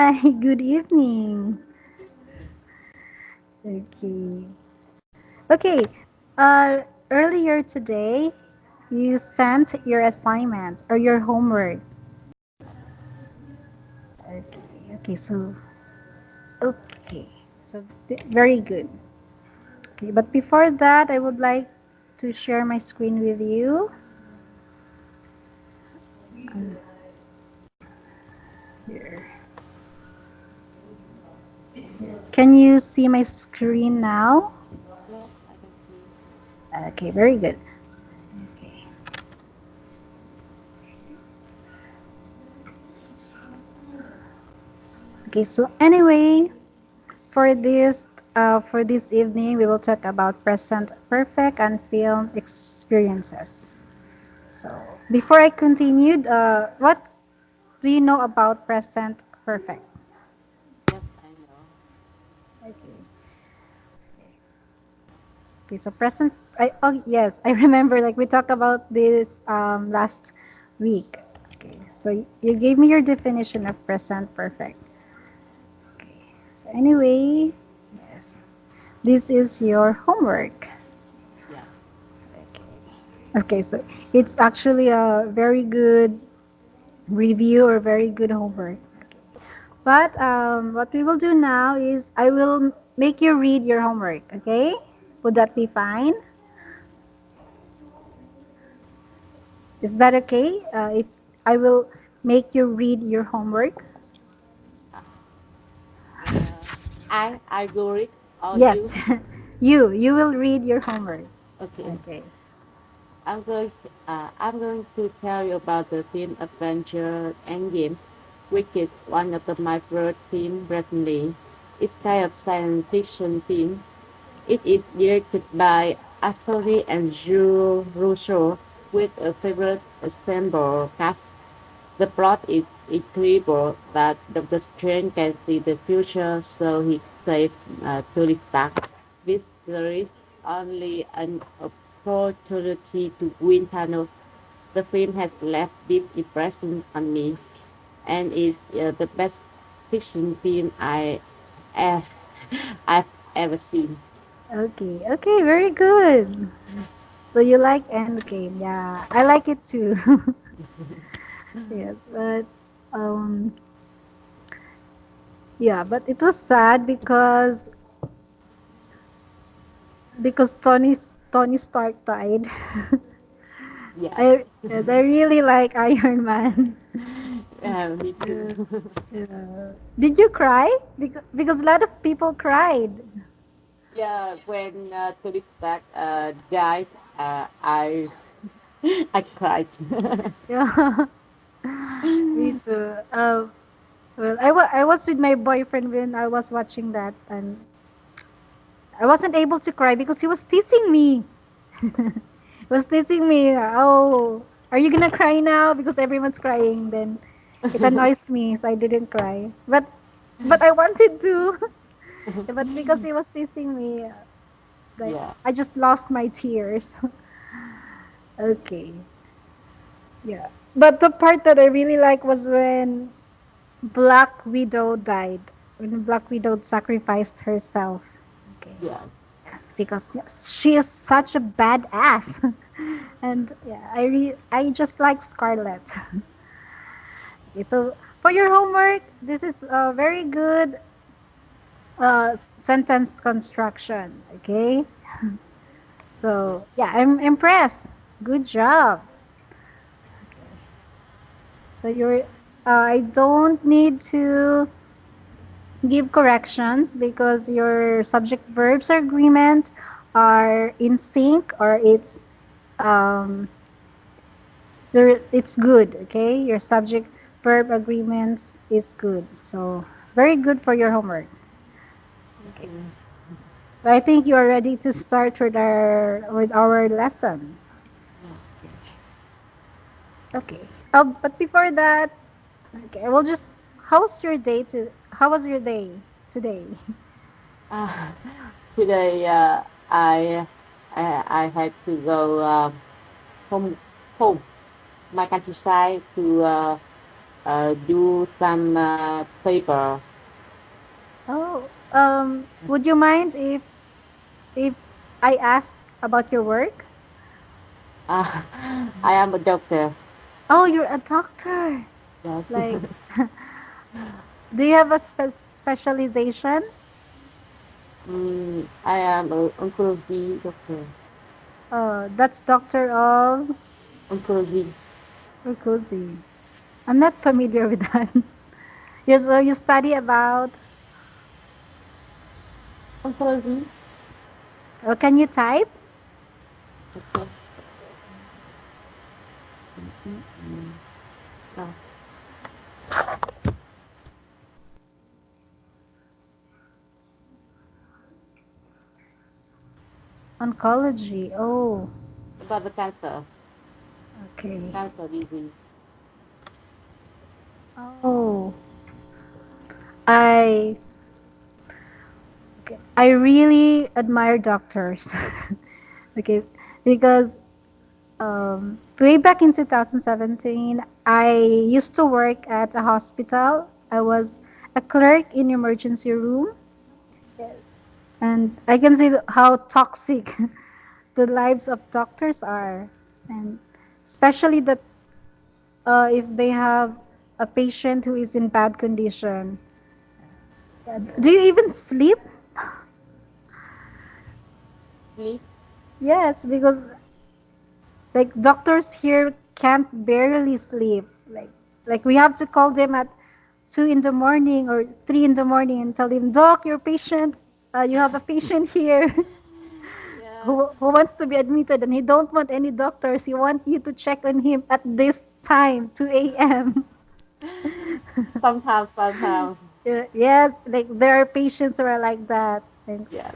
Hi, good evening. Okay. Okay. Earlier today, you sent your assignment or your homework. Okay. Okay. Very good. Okay, but before that, I would like to share my screen with you. Um, Here. Can you see my screen now? Yes, I can see. Okay, very good. Okay. Okay, so anyway, for this evening, we will talk about present perfect and film experiences. So before I continued, what do you know about present perfect? Yes, I know. Okay. Okay, so present. Oh yes, I remember. Like we talked about this last week. Okay, so you gave me your definition of present perfect. Okay. So anyway, yes, this is your homework. Yeah. Okay, so it's actually a very good review or very good homework. But what we will do now is I will make you read your homework. Okay, would that be fine? Is that okay? If I will make you read your homework. Uh, uh, I go it or Yes, you. you will read your homework. Okay. Okay. I'm going to tell you about the film Adventure Endgame, which is one of my favorite films recently. It's kind of science fiction film. It is directed by Anthony and Jules Russo with a favorite ensemble cast. The plot is incredible that Dr. Strange can see the future, so he saves Tony Stark. This is only an opportunity to win Thanos. The film has left deep impression on me, and is the best fiction film uh, I've ever seen. Okay. Okay. Very good. So you like Endgame? Yeah, I like it too. Yes, but um, yeah, but it was sad because Tony Stark died. Yeah, I really like Iron Man. yeah, me Yeah, too. yeah. Did you cry? Because a lot of people cried. Yeah, when Tony Stark died, I I cried. Yeah, me too. Well, I was with my boyfriend when I was watching that, and I wasn't able to cry because he was teasing me. He was teasing me. Oh, are you gonna cry now? Because everyone's crying. Then it annoys me, so I didn't cry. But I wanted to. But because he was teasing me, like Yeah. I just lost my tears. Okay, yeah. But the part that I really like was when Black Widow died. When Black Widow sacrificed herself. Okay. Yeah. Yes, because yes, she is such a badass. And yeah, I just like Scarlet. Okay, so for your homework, this is a very good sentence construction. Okay, Yes. so yeah, I'm impressed. Good job. So I don't need to give corrections because your subject verbs agreement are in sync, or um, it's good. Okay, your subject verb agreements is good. So very good for your homework. Thank Okay, you. so I think you are ready to start with our lesson. Yeah. Okay. But before that, okay, I will just. How was your day today? Uh, today I had to go home home my countryside to do some paper. Oh, would you mind if I ask about your work? Uh, I am a doctor. Oh, you're a doctor. Yes. Like, do you have a specialization? I am a oncology doctor. That's doctor of Oncology. Urkuzi. I'm not familiar with that. So you study about. Oncology. Can you type Okay. Uh, oncology? Oh, about the cancer. okay. Cancer disease. Oh, I I really admire doctors. Okay, because way back in 2017, I used to work at a hospital. I was a clerk in emergency room. Yes. And I can see how toxic the lives of doctors are. And especially that if they have a patient who is in bad condition. Yeah. Do you even sleep? Sleep. Yes, because like doctors here can't barely sleep. Like we have to call them at 2 in the morning or 3 in the morning and tell him, Doc, your patient, you have a patient here Yeah. who wants to be admitted and he don't want any doctors. He want you to check on him at this time, 2 a.m. Sometimes, sometimes. Yeah, yes, like there are patients who are like that. And Yes.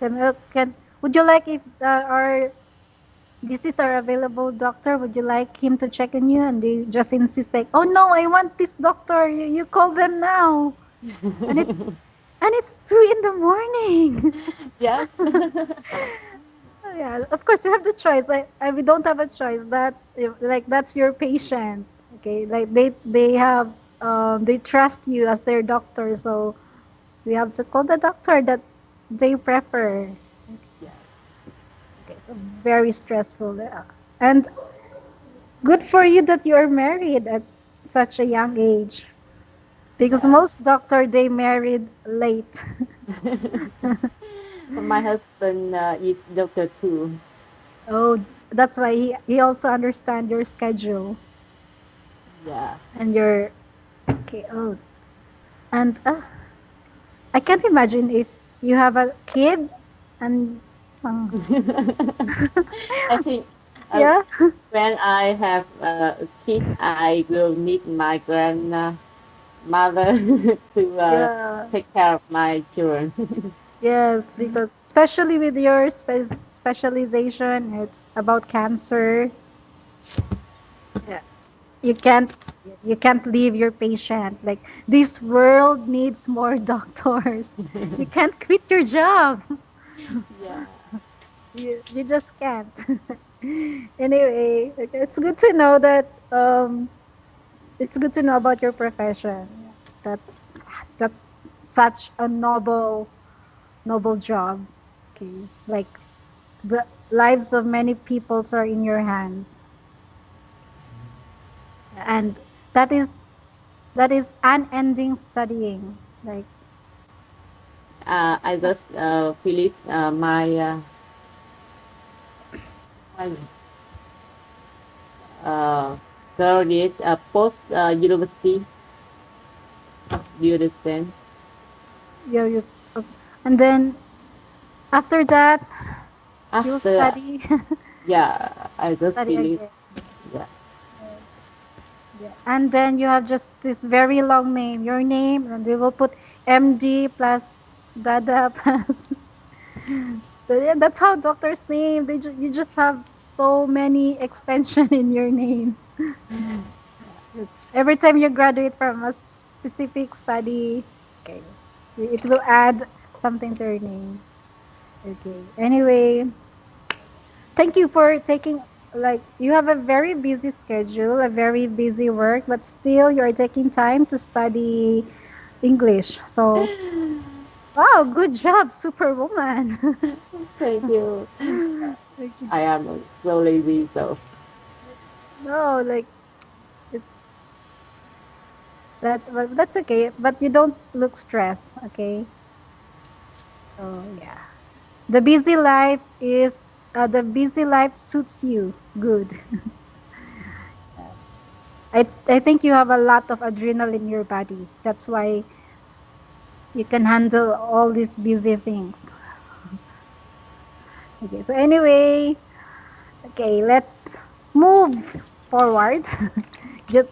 would you like if our diseases are available, doctor? Would you like him to check on you? And they just insist like, oh no, I want this doctor. You call them now. And it's 2 in the morning. Yes. Yeah, of course you have the choice. We don't have a choice. That's your patient. Okay, like they have they trust you as their doctor, so we have to call the doctor that they prefer. Yes. Okay, so very stressful. And good for you that you are married at such a young age. Because Yeah. most doctor they married late. My husband is doctor too. Oh, that's why he also understand your schedule Yeah. and your okay. Oh, and I can't imagine if you have a kid and uh, I think uh, yeah, when I have a kid, I will need my grandmother to yeah, take care of my children. yes, because especially with your specialization, it's about cancer. Yeah, you can't you can't leave your patient. Like this world needs more doctors. You can't quit your job. Yeah. You just can't. Anyway, okay, it's good to know that it's good to know about your profession. That's such a noble job. Okay, like the lives of many peoples are in your hands, and that is that is unending studying. Like I just finished my uh, graduate post university. Do you understand? you, and then after that you'll After, study yeah, I just study finished. again. Yeah. Yeah. And then you have just this very long name, your name, and we will put MD plus Dada plus. So yeah, that's how doctors name. You just have so many extension in your names. Every time you graduate from a specific study, okay, it will add something to your name. Okay. Anyway, thank you for taking. like you have a very busy schedule, a very busy work, but still you're taking time to study English. So, wow, good job, superwoman. Thank you. Okay. I am so lazy, so No, like it's that's okay, but you don't look stressed, okay? So, yeah. The busy life suits you. Good. I think you have a lot of adrenaline in your body. That's why you can handle all these busy things. Okay, so anyway, okay, let's move forward.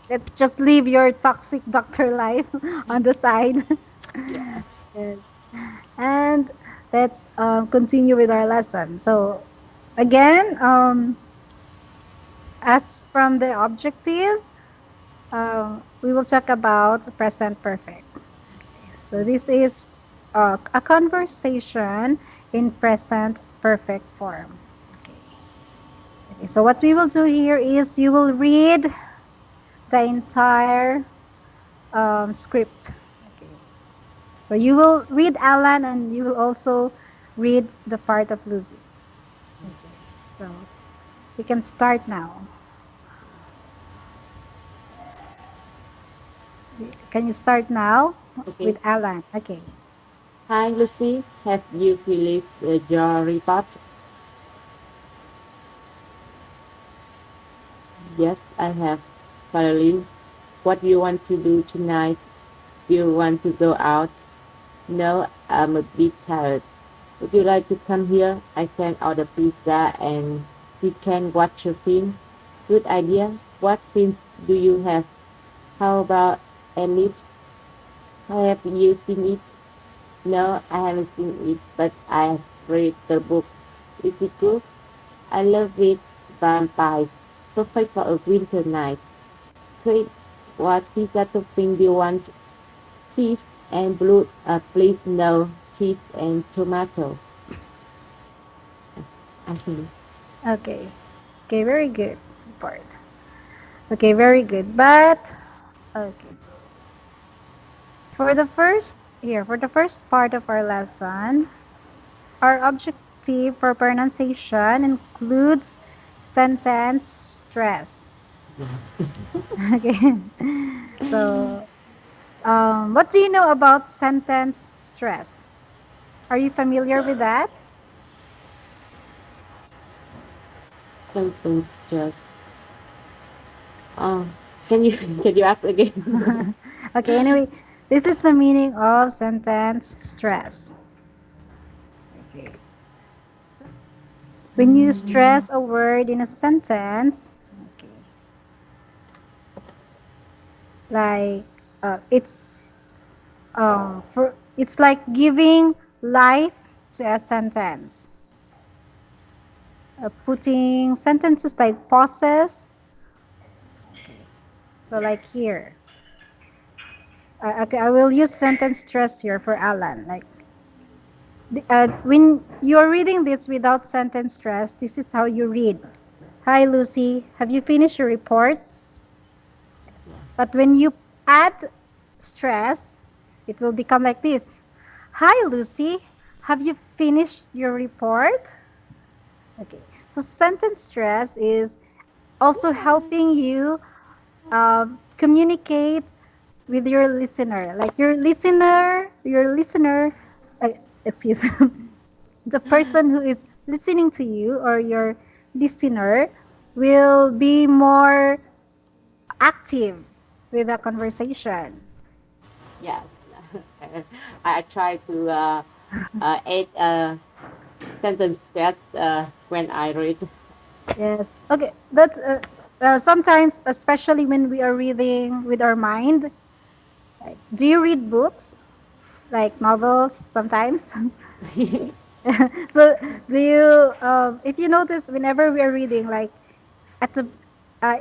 Let's just leave your toxic doctor life on the side. yeah. Yes. And let's continue with our lesson. So, again, as from the objective, we will talk about present perfect. Okay, so this is a conversation in present perfect form. Okay. Okay, so what we will do here is you will read the entire script. Okay. So you will read Alan and you will also read the part of Lucy. Okay. So we can start now. Can you start now Okay. with Alan? Okay. Hi, Lucy. Have you finished your report? Yes, I have. Caroline, what do you want to do tonight? Do you want to go out? No, I'm a bit tired. Would you like to come here? I can order pizza and we can watch a film. Good idea. What films do you have? How about Elite? Have you seen it? No, I haven't seen it, but I've read the book. Is it good? I love it. Vampires. Perfect for a winter night. Great. What pizza topping do you want? Cheese and blue. Please no cheese and tomato. I think. Okay. Okay, very good part. Okay, very good. But okay. For the first part of our lesson, our objective for pronunciation includes sentence stress. Okay. So, what do you know about sentence stress? Are you familiar with that? Something's just. Oh, can you can you ask again? Okay, anyway, this is the meaning of sentence stress. Okay. So, when you stress a word in a sentence, okay, like it's like giving life to a sentence. Putting sentences like pauses. Okay. So like here. Okay, I will use sentence stress here for Alan. Like when you're reading this without sentence stress, this is how you read. Hi Lucy, have you finished your report? Yes. But when you add stress, it will become like this. Hi Lucy, have you finished your report? Okay. So sentence stress is also helping you communicate with your listener. Like uh, excuse, the person who is listening to you or your listener will be more active with the conversation. Yes. I try to add a sentence that when I read. Yes. Okay. That's sometimes, especially when we are reading with our mind. Like, do you read books like novels sometimes? So, do you? If you notice, whenever we are reading, like at the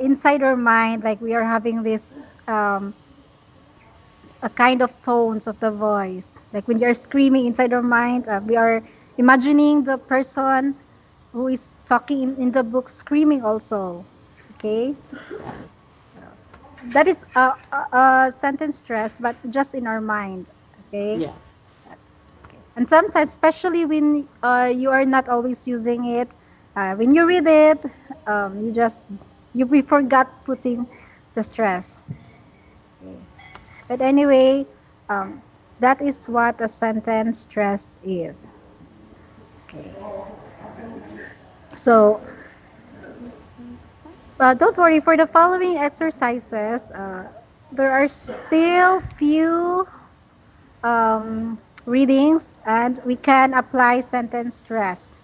inside our mind, like we are having this a kind of tones of the voice. Like when you're screaming inside our mind, we are imagining the person who is talking in the book screaming also. Okay, Yes. that is a sentence stress, but just in our mind. Okay. Yeah. And sometimes, especially when you are not always using it, when you read it, you just we forgot putting the stress. Okay. But anyway, um, that is what a sentence stress is. Okay. So don't worry, for the following exercises, there are still few readings and we can apply sentence stress.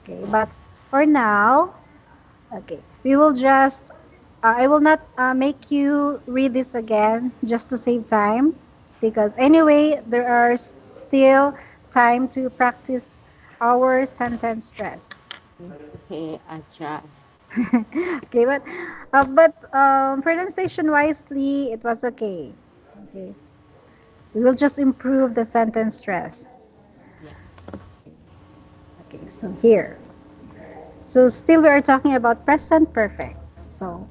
Okay, but for now, okay, we will just, I will not make you read this again just to save time because anyway, there are still time to practice our sentence stress. Okay, I try. Okay, but pronunciation wisely, it was okay. Okay, we will just improve the sentence stress. Yeah. Okay, so here. So still we are talking about present perfect. So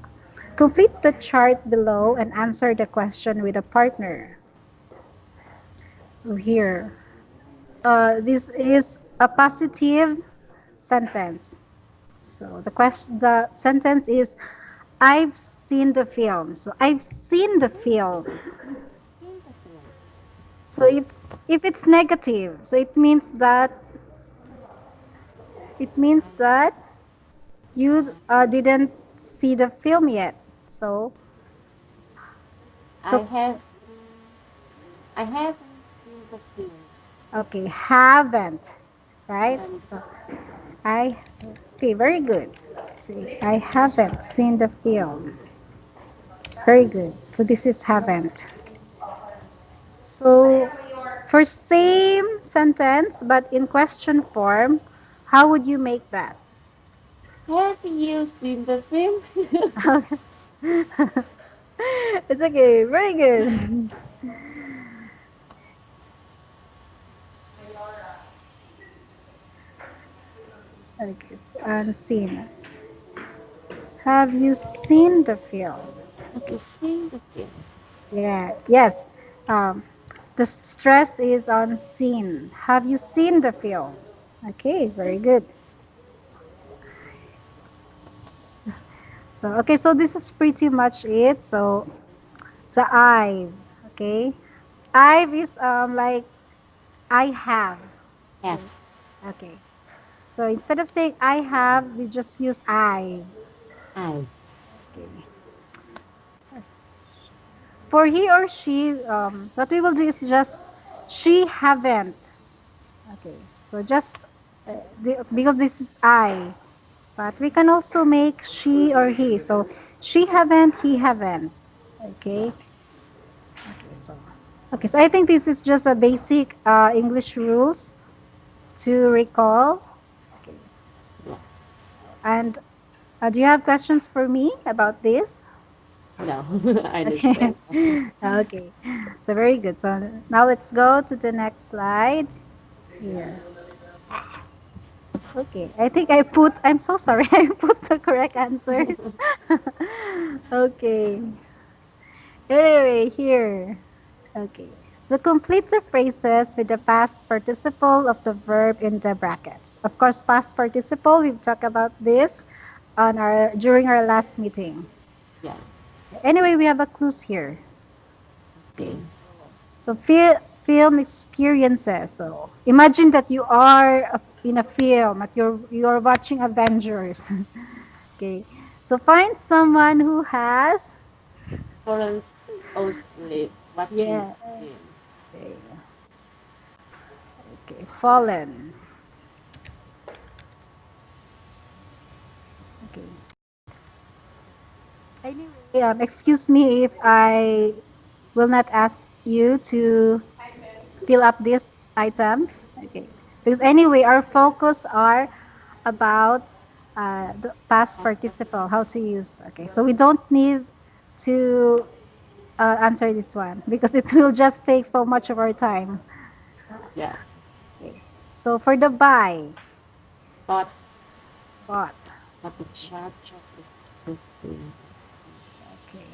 complete the chart below and answer the question with a partner. So here, this is a positive sentence. So the sentence is, I've seen the film. So I've seen the film. Sing the film. So it's if it's negative, so it means that you didn't see the film yet. So I so have I haven't seen the film. okay, haven't, right? Haven't. So okay, very good. See, I haven't seen the film. Very good. So this is haven't. So for same sentence but in question form, how would you make that? Have you seen the film? It's okay. Very good. Okay, so unseen. Have you seen the film? Have you seen the film? Yeah. Yes. Um, the stress is on seen. Have you seen the film? Okay, very good. So okay, so this is pretty much it. So the I, okay, I is like I have. Have. Okay. Okay. So instead of saying I have, we just use I. I. Okay. For he or she, what we will do is just she haven't. Okay. So just because this is I, but we can also make she or he. So she haven't, he haven't. Okay. Yeah. Okay. So I think this is just a basic English rules to recall. Okay. Yeah. And do you have questions for me about this? No. I Okay. understand. Okay. So very good. So now let's go to the next slide. Here. Okay. I'm so sorry. I put the correct answer. Okay. Anyway, here. Okay. So complete the phrases with the past participle of the verb in the brackets. Of course, past participle, we've talked about this on our during our last meeting. Yes. Anyway, we have a clues here. Okay. Okay. So film experiences. So imagine that you are in a film, like you're watching Avengers. Okay. So find someone who has Foreign asleep watching yeah. film. Okay. Okay. Fallen. Okay. Anyway, excuse me if I will not ask you to fill up these items. Okay. Because anyway, our focus are about the past participle, how to use. Okay. So we don't need to answer this one because it will just take so much of our time. Yes. Okay. So for the buy, Bought. Pot. Chocolate shop, chocolate perfume. Okay.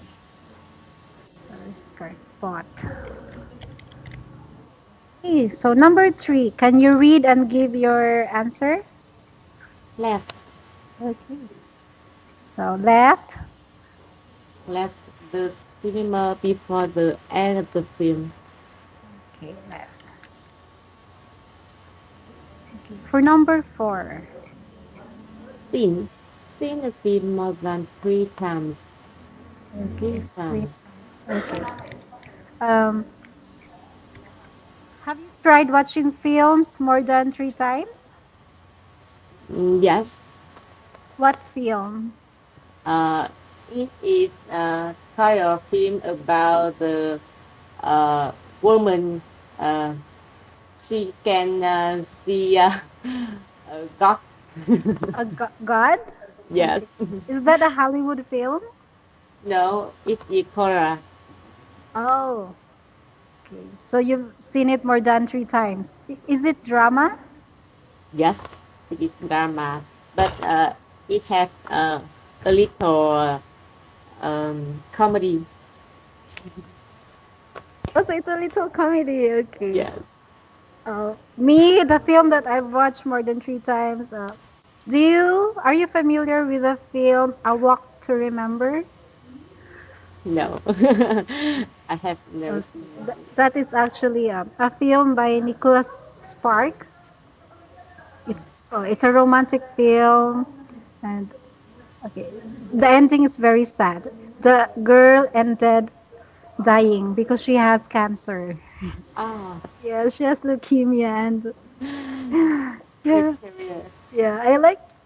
So this is correct. Pot. Okay, so number three. Can you read and give your answer? Left, Okay. So left. left the cinema before the end of the film. Okay, left. Okay. For number four. Seen, seen a film more than 3 times. Okay, Three three times. times. Okay. Um, have you tried watching films more than three times? Yes, What film? uh, it is a kind of film about the uh, woman. Uh, she can see God. A God? Yes. Okay. Is that a Hollywood film? No, it's Ikora. Oh, okay. So you've seen it more than three times. Is it drama? Yes, it is drama, but it has a little comedy. Oh, so it's a little comedy. Okay. Yes. Me, the film that I've watched more than three times. Are you familiar with the film A Walk to Remember? No, I have never Okay. seen That is actually a film by Nicholas Spark. It's a romantic film, and okay, the ending is very sad. The girl ended dying because she has cancer. Ah, Yeah, she has leukemia, and the yeah, career. yeah.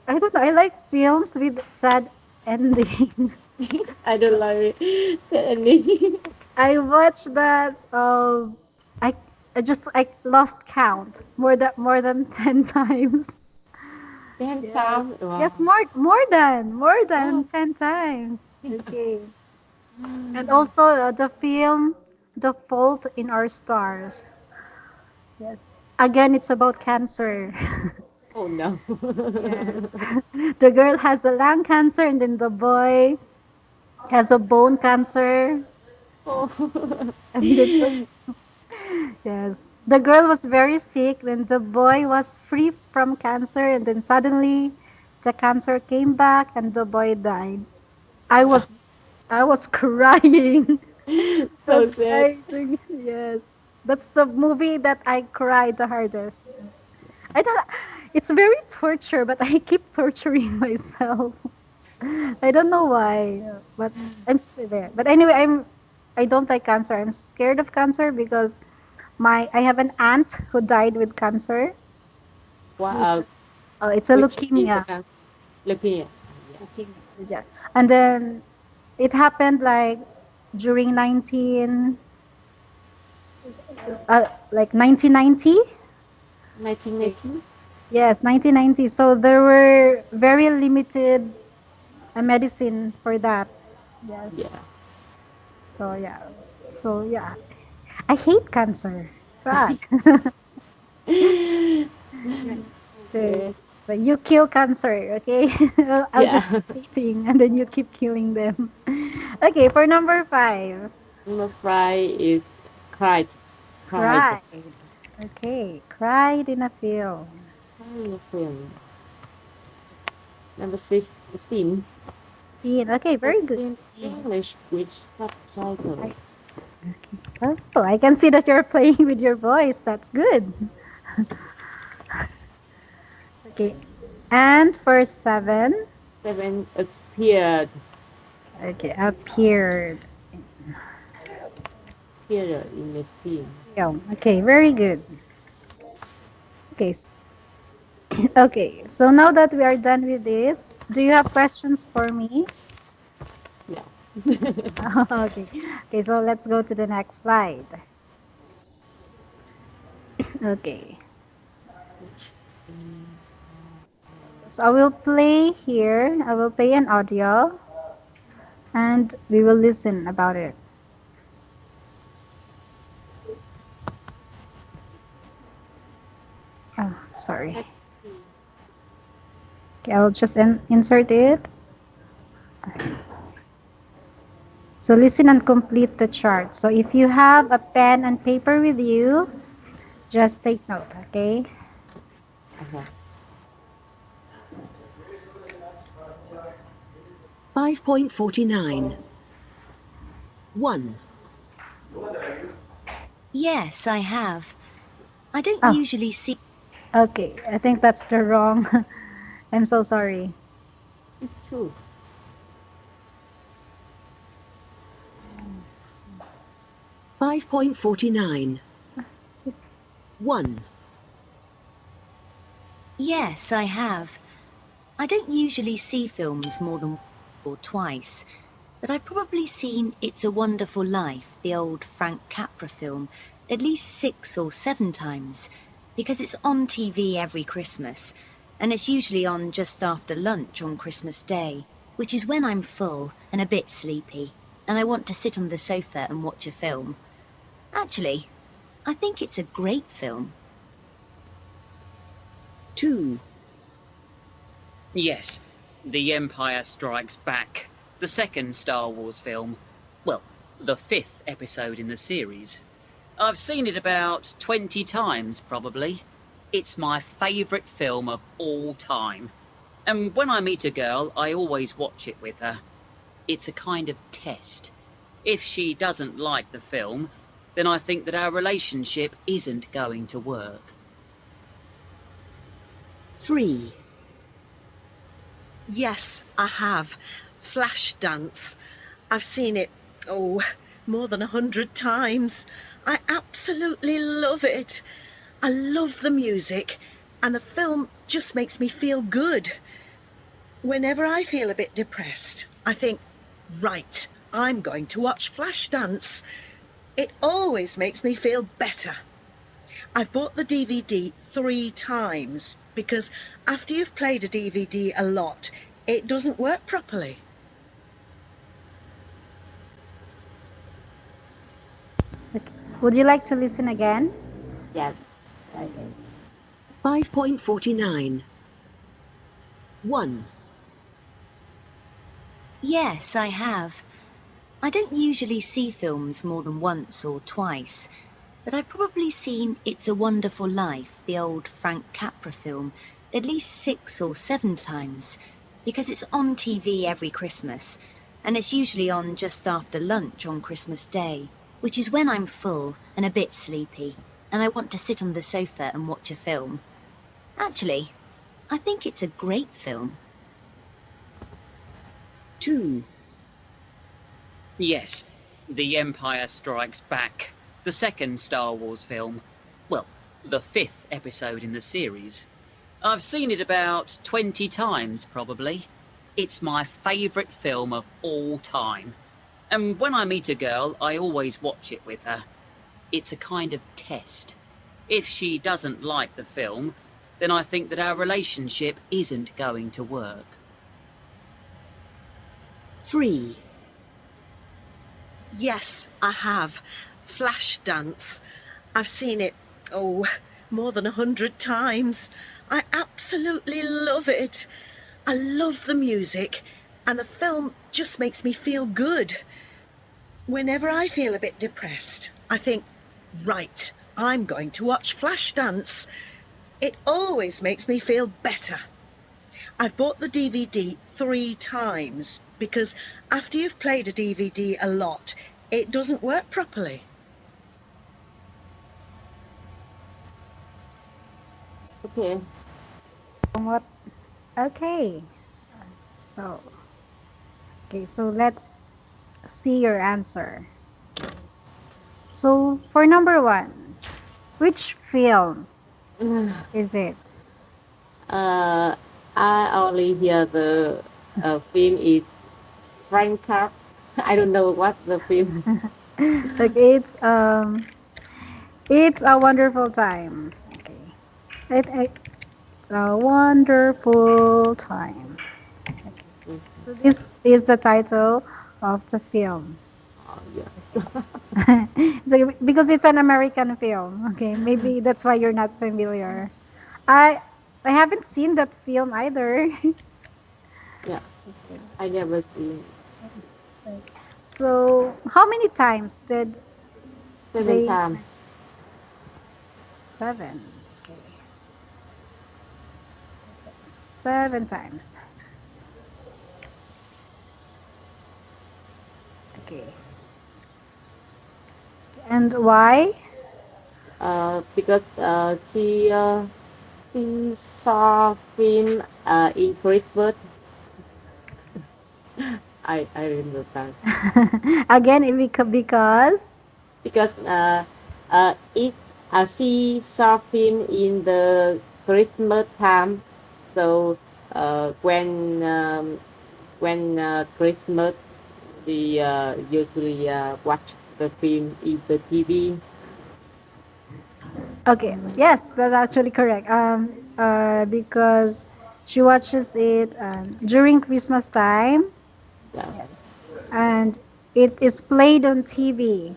I don't know. I like films with sad ending. I don't like it. The ending. I watched that. I I lost count more than 10 times. Then Yes. time. Wow. Yes, more than Oh. 10 times. Okay. And also the film The Fault in Our Stars. Yes. Again, it's about cancer. Oh no. Yes. The girl has a lung cancer and then the boy has a bone cancer. Oh. And then yes. The girl was very sick, then the boy was free from cancer, and then suddenly the cancer came back and the boy died. I was I was crying. So Was sad. crying. Yes. That's the movie that I cried the hardest. I don't it's very torture, but I keep torturing myself. I don't know why, but I'm still there. But anyway, I don't like cancer. I'm scared of cancer because I have an aunt who died with cancer. What? It's a Which is the leukemia. cancer? Leukemia. Leukemia. Yeah. And then it happened during 1990. 1980? Yes, 1990. So there were very limited medicine for that. Yes. Yeah. So yeah. So yeah. I hate cancer. Fuck. Okay. So, but you kill cancer, okay? I'll Yeah. just keep hating and then you keep killing them. Okay, for number five. Number five is cried. Cried. Cried. Okay, cried in a film. Cried the film. Number six, scene. Scene. Okay, The very good. scene Scene. English with subtitles. I, okay. Oh, I can see that you're playing with your voice. That's good. Okay. And for seven. Seven appeared. Okay, appeared. Appeared in the film. Film. Okay, very good. Okay. Okay. So now that we are done with this, do you have questions for me? No. Okay. Okay, so let's go to the next slide. Okay. So I will play here. I will play an audio and we will listen about it. Oh, sorry. Let's see. Okay, I'll just insert it. So listen and complete the chart. So if you have a pen and paper with you, just take note, okay? Okay. 5.49. 1. Yes, I have. I don't Oh, usually see. okay. I think that's the wrong. I'm so sorry. It's true. 5.49. 1. Yes, I have. I don't usually see films more than once or twice, but I've probably seen It's a Wonderful Life, the old Frank Capra film, at least 6 or 7 times, because it's on TV every Christmas, and it's usually on just after lunch on Christmas Day, which is when I'm full and a bit sleepy, and I want to sit on the sofa and watch a film. Actually, I think it's a great film. 2. Yes, The Empire Strikes Back, the second Star Wars film. Well, the fifth episode in the series. I've seen it about 20 times, probably. It's my favourite film of all time. And when I meet a girl, I always watch it with her. It's a kind of test. If she doesn't like the film, then I think that our relationship isn't going to work. 3. Yes, I have. Flashdance. I've seen it, oh, more than 100 times. I absolutely love it. I love the music, and the film just makes me feel good. Whenever I feel a bit depressed, I think, right, I'm going to watch Flashdance. It always makes me feel better. I've bought the DVD 3 times because after you've played a DVD a lot, it doesn't work properly. Okay. Would you like to listen again? Yes. Okay. 5.49. 1. Yes, I have. I don't usually see films more than once or twice, but I've probably seen It's a Wonderful Life, the old Frank Capra film, at least 6 or 7 times, because it's on TV every Christmas, and it's usually on just after lunch on Christmas Day, which is when I'm full and a bit sleepy, and I want to sit on the sofa and watch a film. Actually, I think it's a great film. 2. Yes, The Empire Strikes Back, the second Star Wars film. Well, the fifth episode in the series. I've seen it about 20 times, probably. It's my favourite film of all time. And when I meet a girl, I always watch it with her. It's a kind of test. If she doesn't like the film, then I think that our relationship isn't going to work. 3. Yes, I have. Flashdance. I've seen it, oh, more than 100 times. I absolutely love it. I love the music, and the film just makes me feel good. Whenever I feel a bit depressed, I think, right, I'm going to watch Flashdance. It always makes me feel better. I've bought the DVD 3 times because after you've played a DVD a lot, it doesn't work properly. Okay. What? Okay. So, okay, so let's see your answer. So, for number one, which film is it? Uh, I only hear the film is Frank Cap. I don't know what the film. Like it's a wonderful time. Okay. It's a wonderful time. Okay. is. So this is the title of the film. Oh, yeah. So because it's an American film. Okay, maybe that's why you're not familiar. I I haven't seen that film either. Yeah, I never seen Like, so, how many times did seven they? times. Seven. Okay. So, 7 times. Okay. And why? Because she saw film in Christmas. I remember that Again, because. because it she saw film in the Christmas time. So when Christmas, she usually watch the film in the TV. Okay, yes, that's actually correct. Because she watches it during Christmas time. Yeah, Yes, and it is played on TV.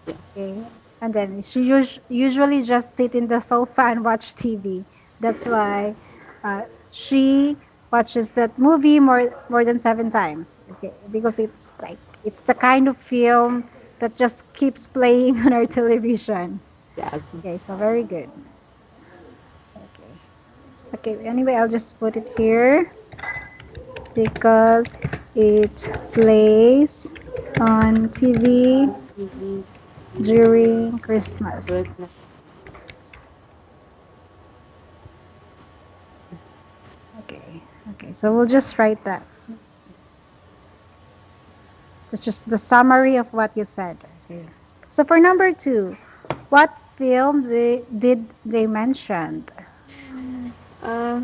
yeah, Okay, and then she usually just sit in the sofa and watch TV. That's why she watches that movie more than 7 times. Okay, because it's the kind of film that just keeps playing on our television. yeah. Okay, so very good. Okay. Okay, anyway, I'll just put it here because it plays on TV On TV, during Christmas. Christmas. Okay, okay, so we'll just write that. That's just the summary of what you said. Okay. So for number two, what film did they mention? Uh,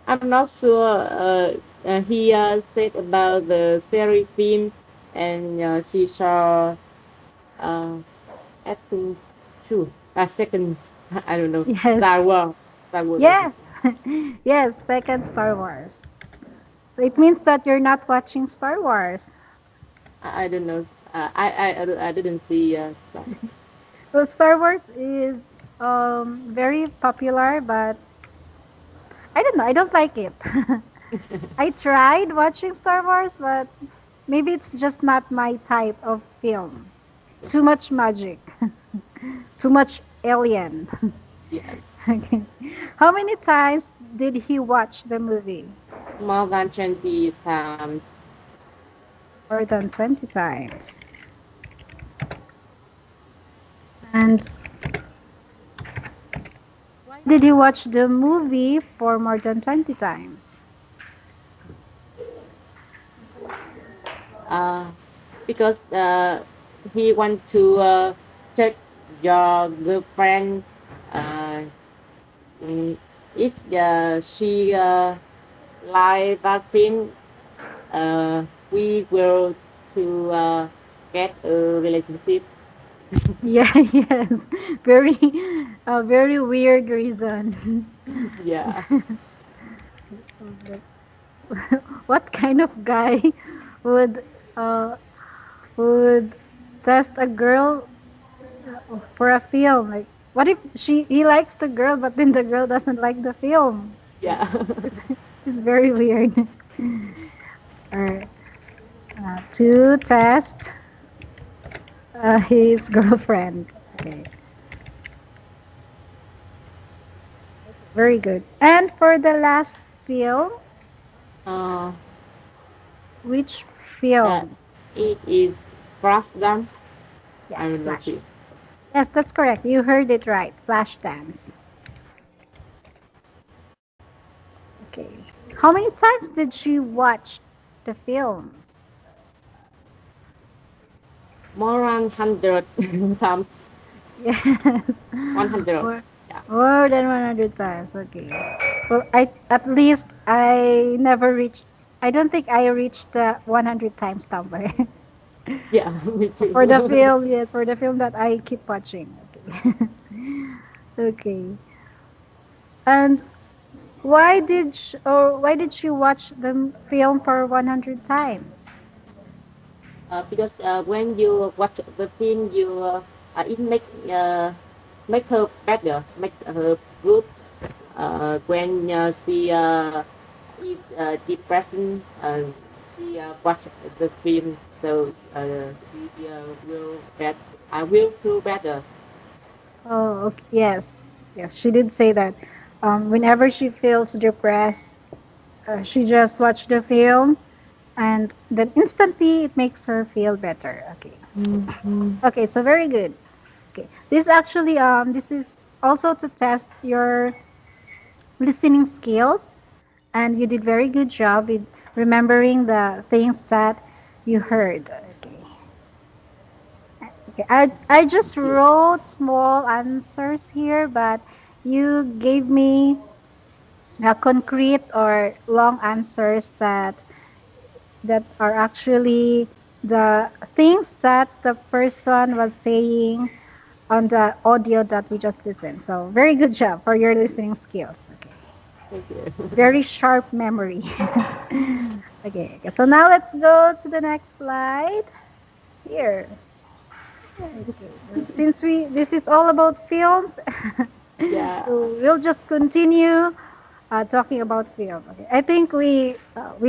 I'm not sure. He said about the series film, and she saw. Uh, I think two. Second. I don't know. Yes, Star Wars. Star Wars. I think. yes, yes, second Star Wars. So it means that you're not watching Star Wars. I don't know. I didn't see. Well, Star Wars is very popular, but I don't know. I don't like it. I tried watching Star Wars, but maybe it's just not my type of film. Too much magic, too much alien. Yes, Okay. How many times did he watch the movie? more than 20 times. More than 20 times. And why did he watch the movie for more than 20 times? Uh, because he want to check your girlfriend. Uh, mm, if she like that film, we will to get a relationship. Yeah, yes. Very, a very weird reason. Yeah, What kind of guy would uh would test a girl for a film? Like, what if he likes the girl, but then the girl doesn't like the film? yeah. It's, it's very weird. Alright. To test his girlfriend. Okay, very good. And for the last film, uh, which uh, film? it is Frost Gump. I Yes, don't know Flash. this. Yes, that's correct. You heard it right. Flashdance. Okay. How many times did she watch the film? More than 100 times. Yes. 100. More, Yeah. more than 100 times. Okay. Well, at least I never reached. I don't think I reached the 100 times number. Yeah, me For the too. film, yes, for the film that I keep watching. Okay. Okay. And why did she watch the film for 100 times? Because when you watch the film, it make her better, make her good. when she is depressing, she watch the film, so she will bet. I will feel better. Oh, okay. Yes. Yes, she did say that. Whenever she feels depressed, she just watch the film, and then instantly it makes her feel better. Okay. Okay, so very good. Okay. This is also to test your listening skills, and you did very good job with remembering the things that you heard. Okay. Okay. I just Thank wrote small answers here, but you gave me concrete or long answers that are actually the things that the person was saying on the audio that we just listened. So very good job for your listening skills. Okay. you. Very sharp memory. Okay, okay. So now let's go to the next slide. Here. Okay. Since we this is all about films, Yeah. so we'll just continue talking about film. Okay. I think we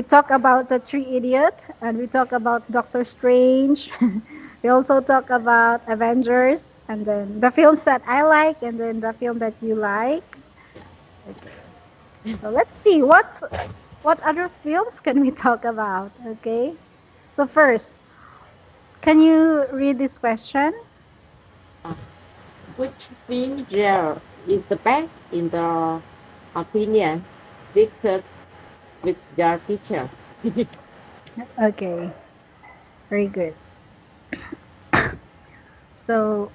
talk about the Three Idiot, and we talk about Doctor Strange. We also talk about Avengers, and then the films that I like, and then the film that you like. Okay. So let's see what other films can we talk about. Okay. So first, can you read this question? Uh, which film genre is the best in the opinion? Discuss with your teacher. Okay. Very good. So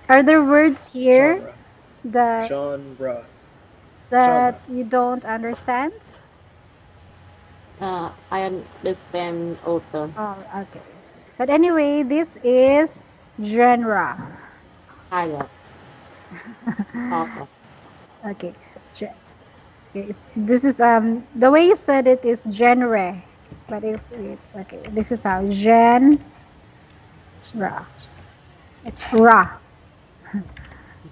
are there words here Genre. that Genre. that Genre. you don't understand? I understand author. Oh, okay. But anyway, this is genre. Higher. Author. Okay. Ge- okay. This is the way you said it is genre, but it's okay. This is how genre. It's ra.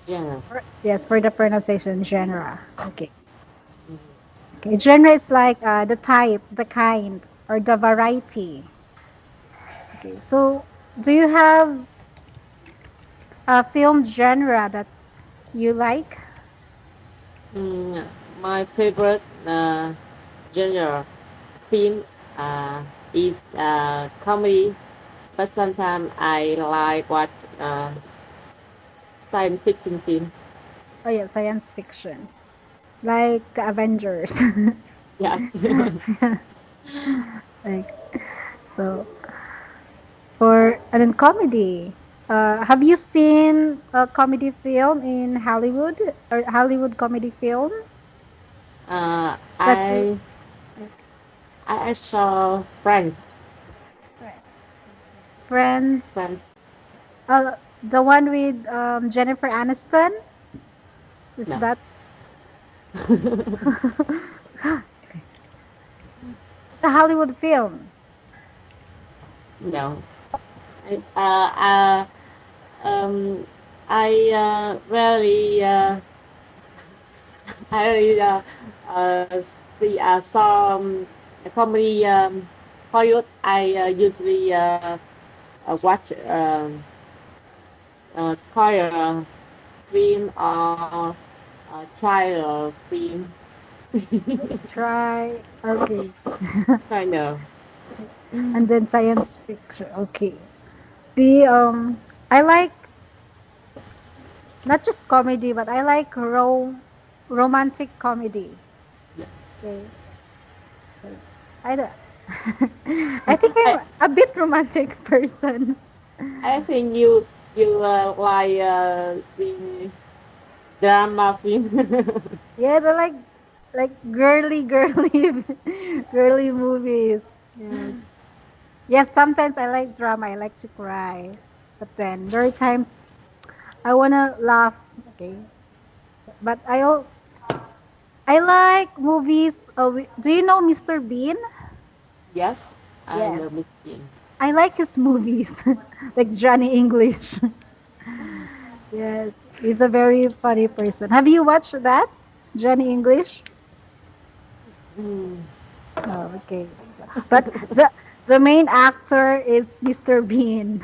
Genre. Yes, for the pronunciation genre. Okay. Okay. Genre is like the type, the kind, or the variety. Okay. So, do you have a film genre that you like? Mm, my favorite genre film is comedy, but sometimes I like watch science fiction film. Oh yeah, science fiction, like the Avengers. Yes. Like so for and then comedy. Have you seen a comedy film in Hollywood or Hollywood comedy film that you I like? I saw Friends. Friends. Friends. Friends. The one with Jennifer Aniston. Is No. that the Hollywood film? No. I, uh, um, I really I really see saw a comedy Hollywood. I usually watch horror film or trial film. Try. Okay. Kind of. And then science fiction. Okay. The I like not just comedy, but I like romantic comedy. Okay. I don't. I think I I'm a bit romantic person. I think you like seeing drama film. Yes, I like girly girly movies. Yes. Yes, sometimes I like drama. I like to cry. But then there are times I wanna laugh. Okay. But I like movies. Do you know Mr. Bean? Yes, I Yes. love Miss King. I like his movies, like Johnny English. Yes. He's a very funny person. Have you watched that, Johnny English? Mm. Oh, okay. But the main actor is Mr. Bean.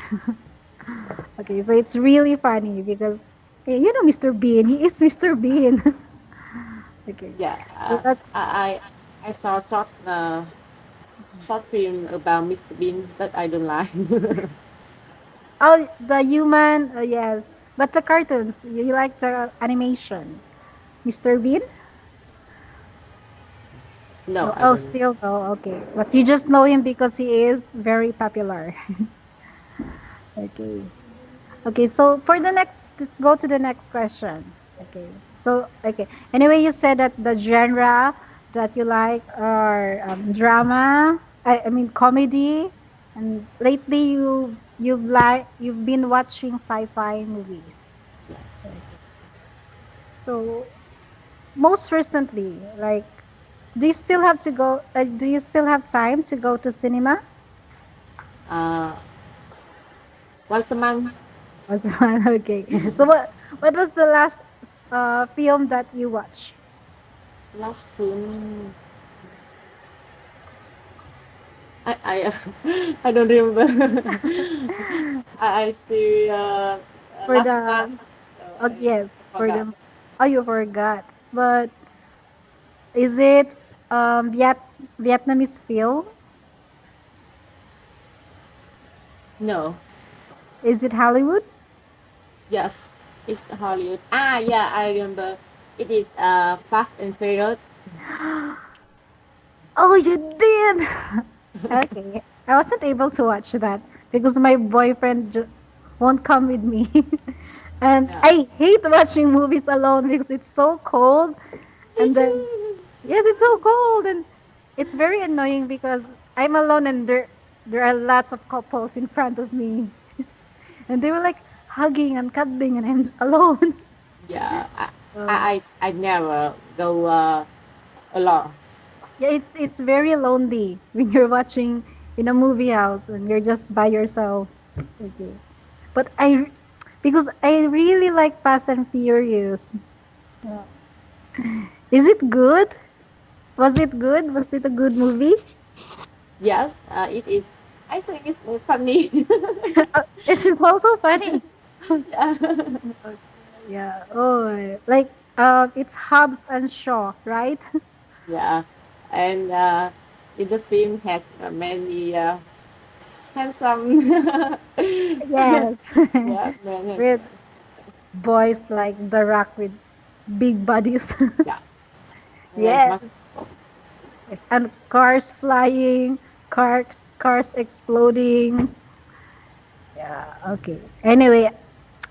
Okay, so it's really funny because you know Mr. Bean. He is Mr. Bean. Okay, Yeah, so that's I saw short film about Mr. Bean that I don't like. oh the human. Yes, but the cartoons. You like the animation, Mr. Bean? No, No, I oh, don't. still no. Okay, but you just know him because he is very popular. Okay. Okay, so for the next, let's go to the next question. Okay, so, okay. Anyway, you said that the genre that you like are drama, I mean comedy, and lately you've been watching sci-fi movies. Okay. So most recently, like, do you still have time to go to cinema? Uh, Once a month, What's one? Okay. So what was the last film that you watched? last film. I I don't remember. I see For last the month. So oh yes, I for forgot. the oh you forgot. But is it Vietnamese film? No. Is it Hollywood? Yes, it's Hollywood. Ah, yeah, I remember. It is Fast and Furious. Oh, you did. Okay. I wasn't able to watch that because my boyfriend won't come with me. And Yeah. I hate watching movies alone because it's so cold. Me And then too. yes, it's so cold and it's very annoying because I'm alone and there are lots of couples in front of me. And they were like hugging and cuddling and I'm alone. Yeah, So I never go alone. yeah, it's very lonely when you're watching in a movie house and you're just by yourself. Okay. But because I really like Fast and Furious. Yeah. Is it good? Was it good? Was it a good movie? Yes, it is. I think it's funny. It is also funny. Yeah. Okay, yeah. Oh, like it's Hobbs and Shaw, right? Yeah, and in the film has many handsome. Yes. Yeah, man With handsome. boys like The Rock with big bodies. Yeah, and Yes. must. Yes. And cars flying, cars exploding. Yeah. Okay. Anyway,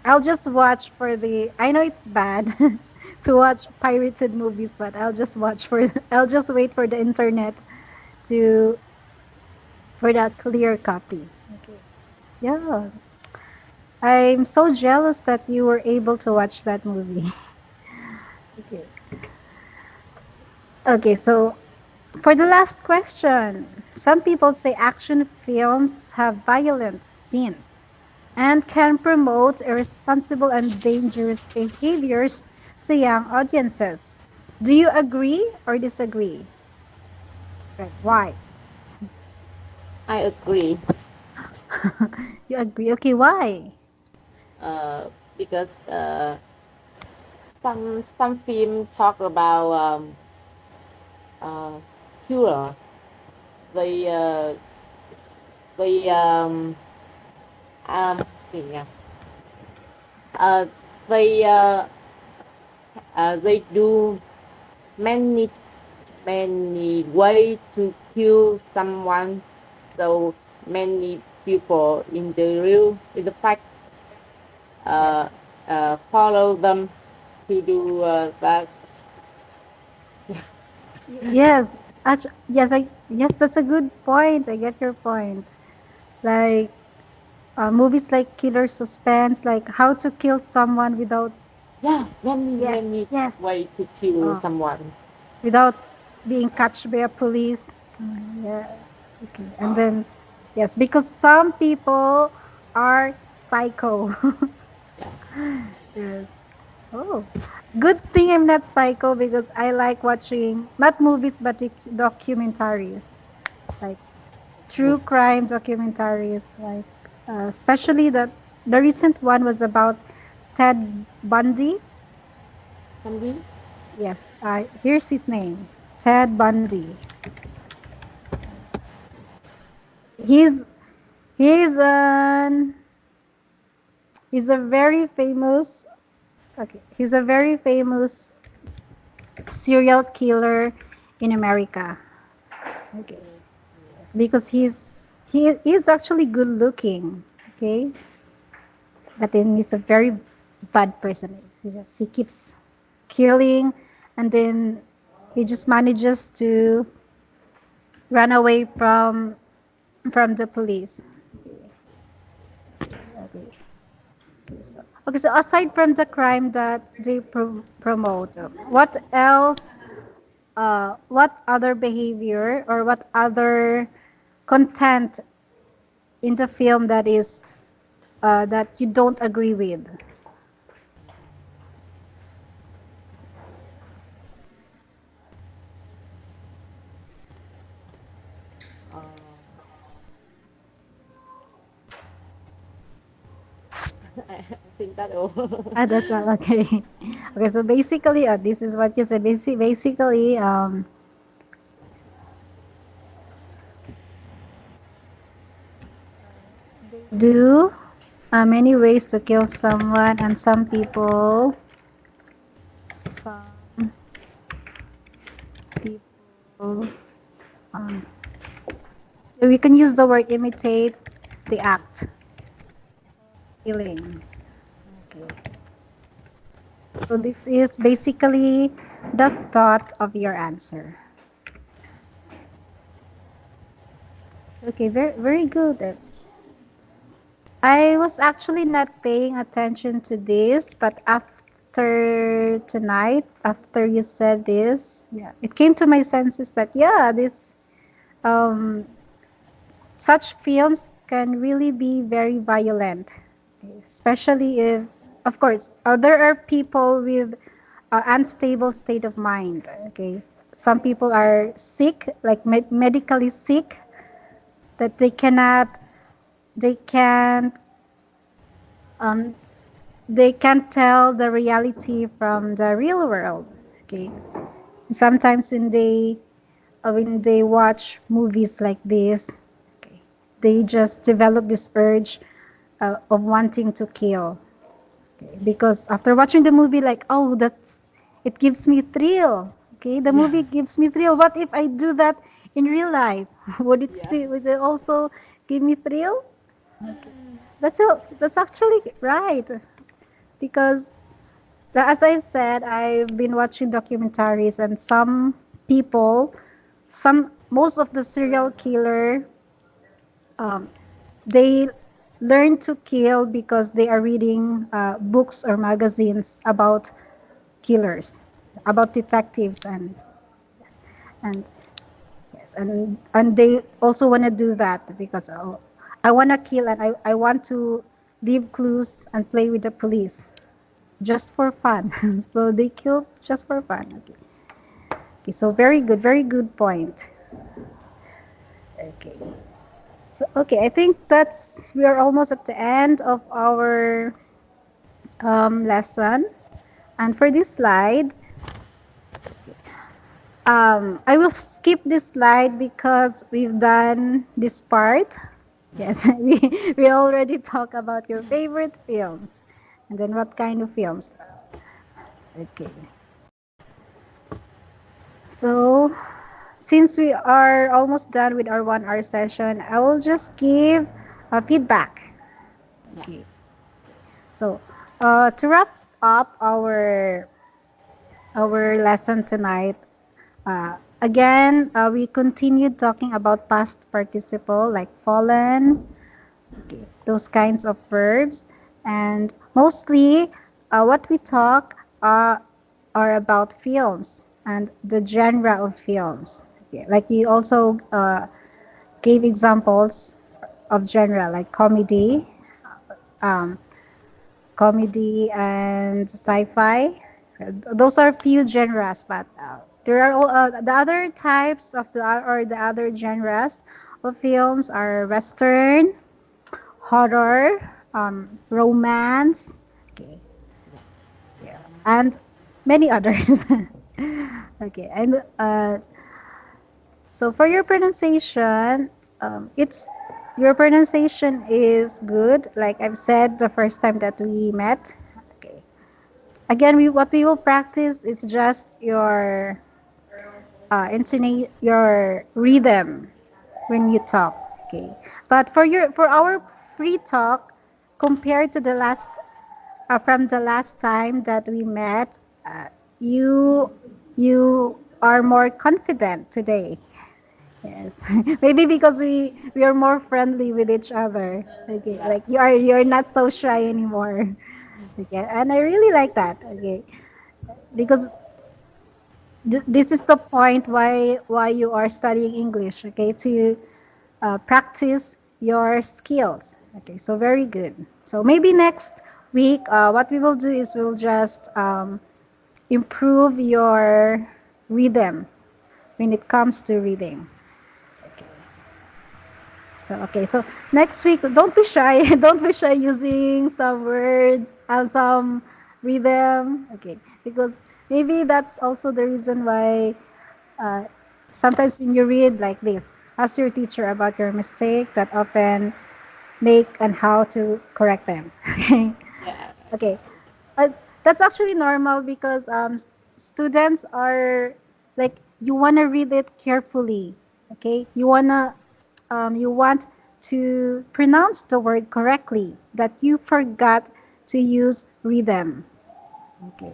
I'll just watch for the. I know it's bad to watch pirated movies, but I'll just wait for the internet to for that clear copy. Okay. Yeah. I'm so jealous that you were able to watch that movie. Okay. Okay, so for the last question, some people say action films have violent scenes and can promote irresponsible and dangerous behaviors to young audiences. Do you agree or disagree? Right. Why? I agree. You agree. Okay, why? Because some film talk about uh, killer. They they gì nhỉ? Uh, they they do many way to kill someone. So many people in the fact Yes. uh, follow them to do that. Yes. Actually, yes, that's a good point. I get your point. Like movies like Killer Suspense, like How to Kill Someone Without Yeah, yes, yes, way to kill uh, someone. without being catched by a police. Yeah. Okay. And then yes, because some people are psycho. Yeah, Yes. I'm not psycho because I like watching not movies but documentaries, like true crime documentaries, like especially the recent one was about Ted Bundy. Something? Yes, here's his name, Ted Bundy. He's he's an he's a very famous he's a very famous serial killer in America. Okay, because he is actually good looking. Okay, but then he's a very bad person. He keeps killing, and then he just manages to run away from the police. Okay. Okay, so aside from the crime that they promote, what else? What other behavior or what other content in the film that is that you don't agree with? Uh, I think that all. That's all. Okay. Okay. So basically, this is what you said. Basically, they do many ways to kill someone, and some people, um, we can use the word imitate the act, killing. Okay. So this is basically the thought of your answer. Okay, very good. I was actually not paying attention to this, but after tonight, after you said this, yeah, it came to my senses that yeah, this um, such films can really be very violent, okay, especially if, of course, there are people with unstable state of mind. Okay, some people are sick, like medically sick, that they can't um, they can't tell the reality from the real world. Okay, sometimes when they watch movies like this, okay, they just develop this urge of wanting to kill. Okay, because after watching the movie, like, oh, it gives me thrill. Okay, the Yeah. movie gives me thrill. What if I do that in real life? Yeah. Would it also give me thrill? That's actually right, because as I said, I've been watching documentaries, and people, most of the serial killer, um, they learn to kill because they are reading books or magazines about killers, about detectives, and and they also want to do that because, oh, I want to kill, and I want to leave clues and play with the police just for fun. So they kill just for fun. Okay. Okay, so very good point. Okay. So okay, I think we are almost at the end of our lesson. And for this slide, I will skip this slide because we've done this part. Yes, we already talked about your favorite films, and then what kind of films. Okay. So since we are almost done with our 1 hour session, I will just give a feedback. Yeah. Okay. So to wrap up our lesson tonight, again, we continued talking about past participle like fallen, okay, those kinds of verbs, and mostly what we talk are about films and the genre of films. Okay. Like you also gave examples of genre like um, comedy and sci-fi. So those are few genres, but there are the other types of or the other genres of films are western, horror, romance, okay, yeah, and many others. Okay, and so for your pronunciation, it's your pronunciation is good. Like I've said the first time that we met. Okay. Again, we what we will practice is just your intonate your rhythm when you talk. Okay. But for our free talk, compared to the last from the last time that we met, you you are more confident today. Yes, maybe because we are more friendly with each other. Okay, Yeah. like you're not so shy anymore. Okay, and I really like that. Okay, because this is the point why you are studying English. Okay, to practice your skills. Okay, so very good. So maybe next week, what we will do is we'll just improve your rhythm when it comes to reading. Okay. So okay, so next week, don't be shy. Don't be shy using some words, some rhythm. Okay, because maybe that's also the reason why uh, sometimes when you read like this, ask your teacher about your mistake that often make and how to correct them. Okay, Yeah. okay, uh, that's actually normal because students are like you want to read it carefully. Okay, you want to pronounce the word correctly that you forgot to use rhythm. Okay.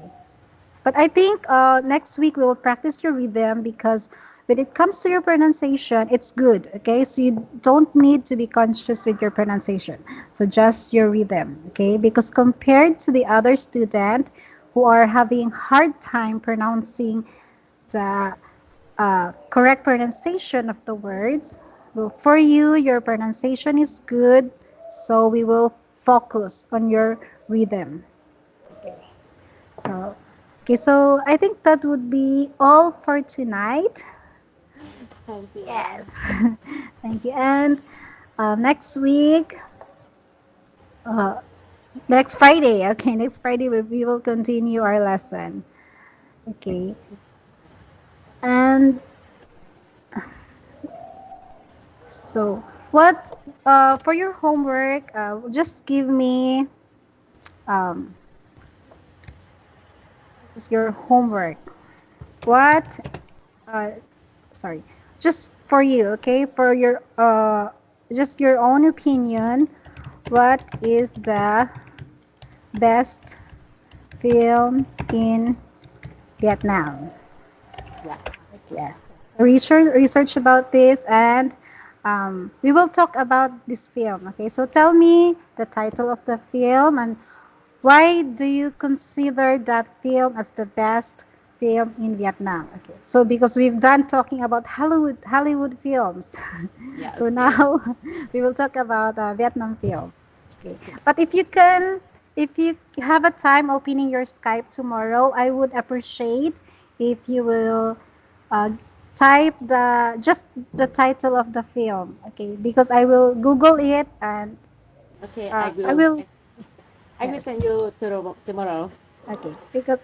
But I think next week we will practice your rhythm because when it comes to your pronunciation, it's good. Okay, so you don't need to be conscious with your pronunciation. So just your rhythm. Okay, because compared to the other student who are having hard time pronouncing the correct pronunciation of the words, well, for you, your pronunciation is good. So we will focus on your rhythm. Okay. So, okay, so I think that would be all for tonight. Thank you. Yes. Thank you. And next week, uh, next Friday, okay, next Friday we will continue our lesson. Okay. And so, what for your homework, just give me um, just your homework. What, uh, sorry, just for you, okay, for your just your own opinion, what is the best film in Vietnam? Yeah. Yes, research about this, and we will talk about this film. Okay, so tell me the title of the film and why do you consider that film as the best film in Vietnam? Okay, so because we've done talking about Hollywood films, Yeah. so Okay. now we will talk about Vietnam film. Okay, but if you can, if you have a time opening your Skype tomorrow, I would appreciate if you will uh, type the just the title of the film. Okay, because I will Google it and Okay. I will. I will Yes. send you tomorrow. Okay, because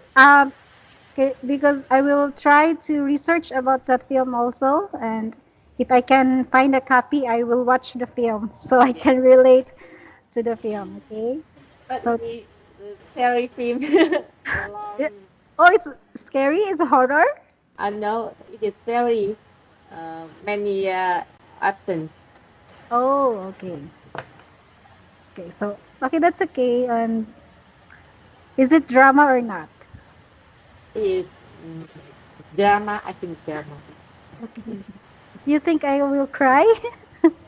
okay, because I will try to research about that film also, and if I can find a copy, I will watch the film so I Yeah. can relate to the film. Okay, But so it's a scary film. it, Long. oh, it's scary. It's a horror. I know it is very many absent. Oh, okay, okay. So okay, that's okay. And is it drama or not? Is mm, drama. I think drama. Okay. Do you think I will cry?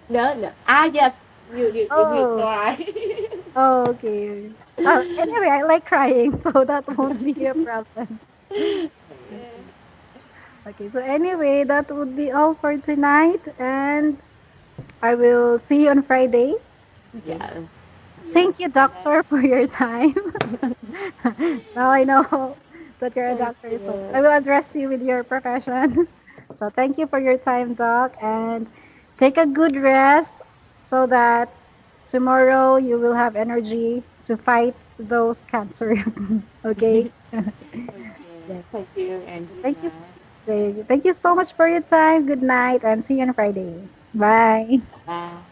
No, no. Ah, yes. You will Oh, cry. oh, okay. Anyway, I like crying, so that won't be a problem. Yeah. Okay, so anyway, that would be all for tonight, and I will see you on Friday. Okay. Yeah. Thank you, doctor, for your time. Now I know. that you're a Thank doctor. So I you. will address you with your profession. So thank you for your time, Doc, and take a good rest so that tomorrow you will have energy to fight those cancer. Okay? Okay. Yes. Thank you and good Thank you. night. Thank you so much for your time. Good night and see you on Friday. Bye. Bye.